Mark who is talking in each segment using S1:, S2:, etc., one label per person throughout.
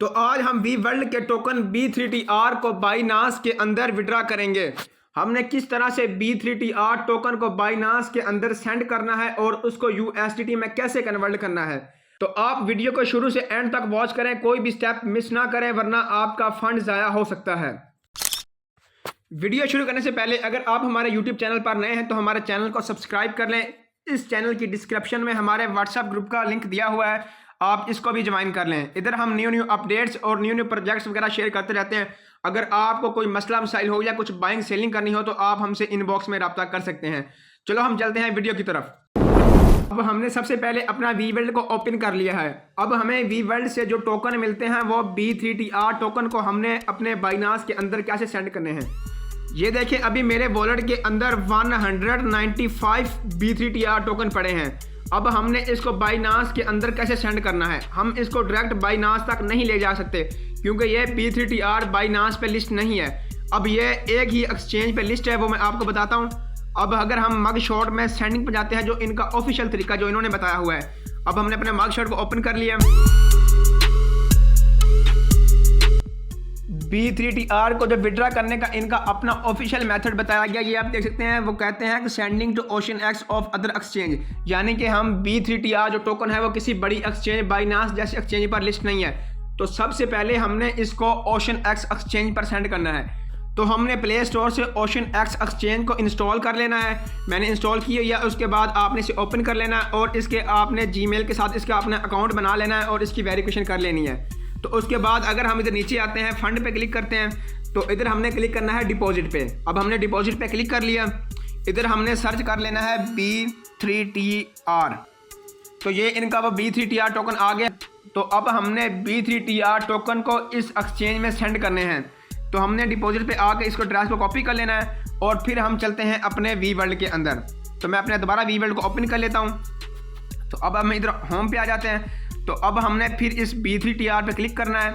S1: तो आज हम वी वर्ल्ड के टोकन B3TR को बाइनांस के अंदर विड्रा करेंगे। हमने किस तरह से B3TR टोकन को बाइनांस के अंदर सेंड करना है और उसको USDT में कैसे कन्वर्ट करना है। तो आप वीडियो को शुरू से एंड तक वॉच करें, कोई भी स्टेप मिस ना करें वरना आपका फंड ज़ाया हो सकता है। वीडियो शुरू करने से पहले अगर आप हमारे YouTube चैनल पर नए हैं तो हमारे चैनल को सब्सक्राइब कर लें। इस चैनल की डिस्क्रिप्शन में हमारे व्हाट्सएप ग्रुप का लिंक दिया हुआ है, आप इसको भी ज्वाइन कर लें। इधर हम न्यू अपडेट्स और न्यू प्रोजेक्ट्स वगैरह शेयर करते रहते हैं। अगर आपको कोई मसला मसाइल हो या कुछ बाइंग सेलिंग करनी हो तो आप हमसे इनबॉक्स में रब्ता कर सकते हैं। चलो हम चलते हैं वीडियो की तरफ। अब हमने सबसे पहले अपना वी वर्ल्ड को ओपन कर लिया है। अब हमें वी वर्ल्ड से जो टोकन मिलते हैं वो B3TR टोकन को हमने अपने बाइनांस के अंदर कैसे सेंड करने हैं। ये देखिए अभी मेरे वॉलेट के अंदर 195 B3TR टोकन पड़े हैं। अब हमने इसको बाइनांस के अंदर कैसे सेंड करना है। हम इसको डायरेक्ट बाइनांस तक नहीं ले जा सकते क्योंकि ये B3TR बाइनांस पे लिस्ट नहीं है। अब ये एक ही एक्सचेंज पे लिस्ट है, वो मैं आपको बताता हूँ। अब अगर हम मग शॉट में सेंडिंग पे जाते हैं, जो इनका ऑफिशियल तरीका जो इन्होंने बताया हुआ है। अब हमने अपने मग शॉट को ओपन कर लिया। B3TR को जो विड्रा करने का इनका अपना ऑफिशियल मेथड बताया गया, ये आप देख सकते हैं। वो कहते हैं कि sending to OceanX of other exchange, यानी कि हम B3TR जो टोकन है वो किसी बड़ी एक्सचेंज बाइनांस जैसी एक्सचेंज पर लिस्ट नहीं है। तो सबसे पहले हमने इसको OceanX एक्सचेंज पर सेंड करना है। तो हमने प्ले स्टोर से OceanX एक्सचेंज को इंस्टॉल कर लेना है। मैंने इंस्टॉल किया या उसके बाद आपने इसे ओपन कर लेना है और इसके आपने Gmail के साथ इसका अपना अकाउंट बना लेना है और इसकी वेरिफिकेशन कर लेनी है। तो उसके बाद अगर हम इधर नीचे आते हैं, फंड पे क्लिक करते हैं, तो इधर हमने क्लिक करना है डिपॉजिट पे। अब हमने डिपॉजिट पे क्लिक कर लिया। इधर हमने सर्च कर लेना है B3TR। तो ये इनका वो B3TR टोकन आ गया। तो अब हमने B3TR टोकन को इस एक्सचेंज में सेंड करने हैं। तो हमने डिपॉजिट पे आके इसको एड्रेस को कॉपी कर लेना है और फिर हम चलते हैं अपने वी वर्ल्ड के अंदर। तो मैं अपने दोबारा वी वर्ल्ड को ओपन कर लेता हूँ। तो अब हम इधर होम पे आ जाते हैं। तो अब हमने फिर इस B3TR पे क्लिक करना है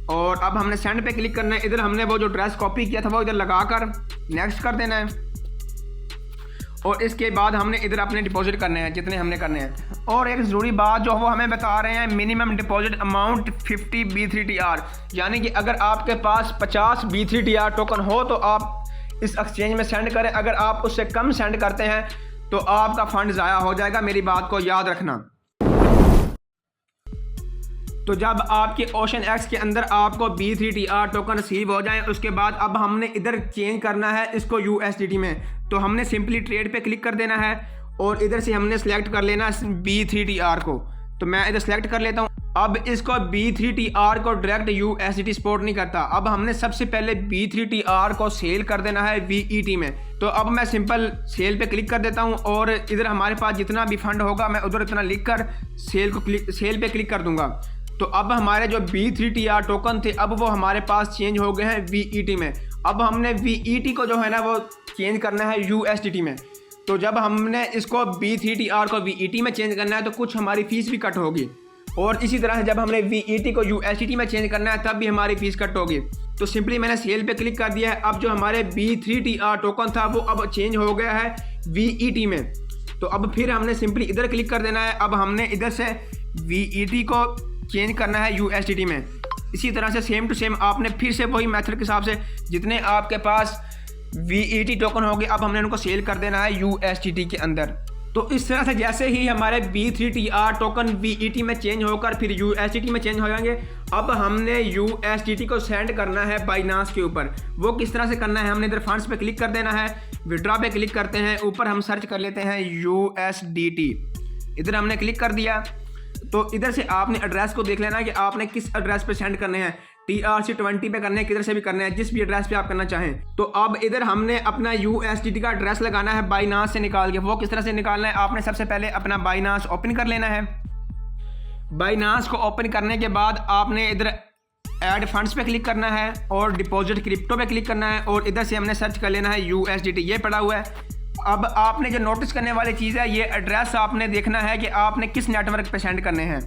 S1: और अब हमने सेंड पे क्लिक करना है। इधर हमने वो जो एड्रेस कॉपी किया था वो इधर लगाकर नेक्स्ट कर देना है और इसके बाद हमने इधर अपने डिपॉजिट करने हैं जितने हमने करने हैं। और एक ज़रूरी बात जो वो हमें बता रहे हैं, मिनिमम डिपॉजिट अमाउंट 50 B3TR, यानी कि अगर आपके पास 50 B3TR टोकन हो तो आप इस एक्सचेंज में सेंड करें। अगर आप उससे कम सेंड करते हैं तो आपका फंड ज़ाया हो जाएगा, मेरी बात को याद रखना। तो जब आपके OceanX के अंदर आपको B3TR टोकन रिसीव हो जाए, उसके बाद अब हमने इधर चेंज करना है इसको USDT में। तो हमने सिंपली ट्रेड पे क्लिक कर देना है और इधर से हमने सेलेक्ट कर लेना है B3TR को। तो मैं इधर सेलेक्ट कर लेता हूँ। अब इसको B3TR को डायरेक्ट USDT सपोर्ट नहीं करता। अब हमने सबसे पहले B3TR को सेल कर देना है VET में। तो अब मैं सिंपल सेल पे क्लिक कर देता हूँ और इधर हमारे पास जितना भी फंड होगा मैं उधर इतना लिख कर सेल पे क्लिक कर दूंगा। तो अब हमारे जो B3TR टोकन थे अब वो हमारे पास चेंज हो गए हैं VET में। अब हमने VET को जो है ना वो चेंज करना है USDT में। तो जब हमने इसको B3TR को VET में चेंज करना है तो कुछ हमारी फ़ीस भी कट होगी और इसी तरह से जब हमने VET को USDT में चेंज करना है तब भी हमारी फ़ीस कट होगी। तो सिंपली मैंने सेल पे क्लिक कर दिया है। अब जो हमारे B3TR टोकन था वो अब चेंज हो गया है VET में। तो अब फिर हमने सिंपली इधर क्लिक कर देना है। अब हमने इधर से VET को चेंज करना है USDT में। इसी तरह से सेम टू सेम आपने फिर से वही मेथड के हिसाब से जितने आपके पास VET टोकन होंगे अब हमने उनको सेल कर देना है USDT के अंदर। तो इस तरह से जैसे ही हमारे B3TR टोकन VET में चेंज होकर फिर USDT में चेंज हो जाएंगे, अब हमने USDT को सेंड करना है बाइनांस के ऊपर। वो किस तरह से करना है, हमने इधर फंड्स पे क्लिक कर देना है, विड्रॉ पे क्लिक करते हैं, ऊपर हम सर्च कर लेते हैं USDT। इधर हमने क्लिक कर दिया। तो इधर से आपने एड्रेस को देख लेना है कि आपने किस एड्रेस पे सेंड करने हैं। TRC20 पे करने हैं, किधर से भी करने हैं, जिस भी एड्रेस पे आप करना चाहें। तो अब इधर हमने अपना USDT का एड्रेस लगाना है बाइनांस से निकाल के। वो किस तरह से निकालना है, आपने सबसे पहले अपना बाइनांस ओपन कर लेना है। बाइनांस को ओपन करने के बाद आपने इधर ऐड फंड्स पे क्लिक करना है और डिपॉजिट क्रिप्टो पे क्लिक करना है और इधर से हमने सर्च कर लेना है USDT। ये पड़ा हुआ है। अब आपने जो नोटिस करने वाली चीज़ है, ये एड्रेस आपने देखना है कि आपने किस नेटवर्क पे सेंड करने हैं।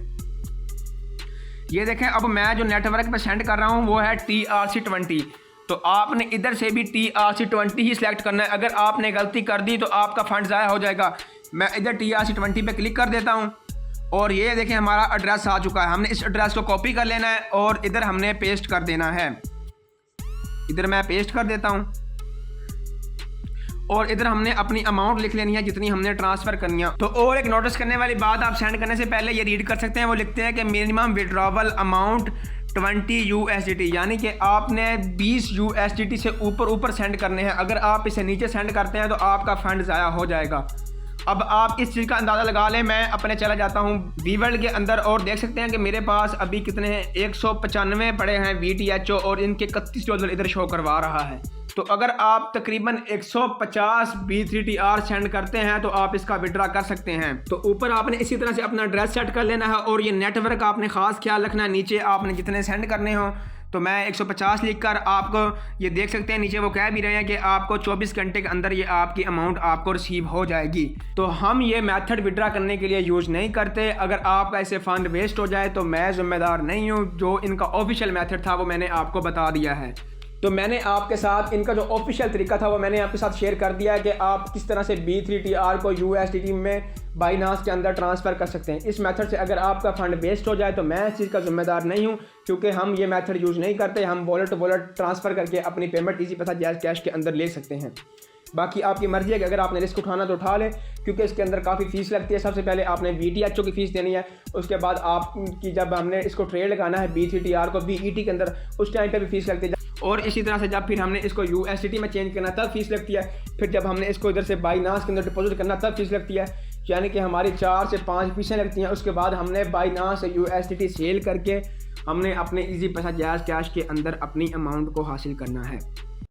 S1: ये देखें, अब मैं जो नेटवर्क पे सेंड कर रहा हूँ वो है TRC20। तो आपने इधर से भी TRC20 ही सिलेक्ट करना है। अगर आपने गलती कर दी तो आपका फंड ज़ाया हो जाएगा। मैं इधर TRC20 पे क्लिक कर देता हूँ और ये देखें हमारा एड्रेस आ चुका है। हमने इस एड्रेस को कॉपी कर लेना है और इधर हमने पेस्ट कर देना है। इधर मैं पेस्ट कर देता हूँ और इधर हमने अपनी अमाउंट लिख लेनी है जितनी हमने ट्रांसफ़र करनी है। तो और एक नोटिस करने वाली बात, आप सेंड करने से पहले ये रीड कर सकते हैं। वो लिखते हैं कि मिनिमम विड्रॉवल अमाउंट 20 USDT, यानी कि आपने 20 USDT से ऊपर सेंड करने हैं। अगर आप इसे नीचे सेंड करते हैं तो आपका फ़ंड ज़ाया हो जाएगा। अब आप इस चीज़ का अंदाज़ा लगा लें। मैं अपने चला जाता हूँ वीवर्ल्ड के अंदर और देख सकते हैं कि मेरे पास अभी कितने हैं, 195 पड़े हैं VTHO और इनके $31 इधर शो करवा रहा है। तो अगर आप तकरीबन 150 B3TR सेंड करते हैं तो आप इसका विड्रा कर सकते हैं। तो ऊपर आपने इसी तरह से अपना एड्रेस सेट कर लेना है और ये नेटवर्क आपने ख़ास ख्याल रखना है। नीचे आपने जितने सेंड करने हो, तो मैं 150 लिख कर आपको ये देख सकते हैं नीचे वो कह भी रहे हैं कि आपको 24 घंटे के अंदर ये आपकी अमाउंट आपको रिसीव हो जाएगी। तो हम ये मेथड विड्रा करने के लिए यूज़ नहीं करते। अगर आपका ऐसे फ़ंड वेस्ट हो जाए तो मैं ज़िम्मेदार नहीं हूँ। जो इनका ऑफिशियल मेथड था वो मैंने आपको बता दिया है। तो मैंने आपके साथ इनका जो ऑफिशियल तरीका था वो मैंने आपके साथ शेयर कर दिया है कि आप किस तरह से B3TR को USDT में बाइनांस के अंदर ट्रांसफ़र कर सकते हैं। इस मेथड से अगर आपका फ़ंड वेस्ट हो जाए तो मैं इस चीज़ का ज़िम्मेदार नहीं हूँ, क्योंकि हम ये मेथड यूज़ नहीं करते। हम वॉलेट टू वॉलेट ट्रांसफ़र करके अपनी पेमेंट इजी पैसा जैज़ कैश के अंदर ले सकते हैं। बाकी आपकी मर्ज़ी है कि अगर आपने रिस्क उठाना तो उठा लें, क्योंकि इसके अंदर काफ़ी फ़ीस लगती है। सबसे पहले आपने VTHO की फ़ीस देनी है, उसके बाद आपकी जब हमने इसको ट्रेड लगाना है B3TR को BET के अंदर, उस टाइम पे भी फ़ीस लगती है। और इसी तरह से जब फिर हमने इसको USDT में चेंज करना तब फीस लगती है। फिर जब हमने इसको इधर से बाइनांस के अंदर डिपॉजिट करना तब फीस लगती है, यानी कि हमारी 4 से 5 फीसें लगती हैं। उसके बाद हमने बाइनांस से USDT सेल करके हमने अपने इजी पैसा जैज़ कैश के अंदर अपनी अमाउंट को हासिल करना है।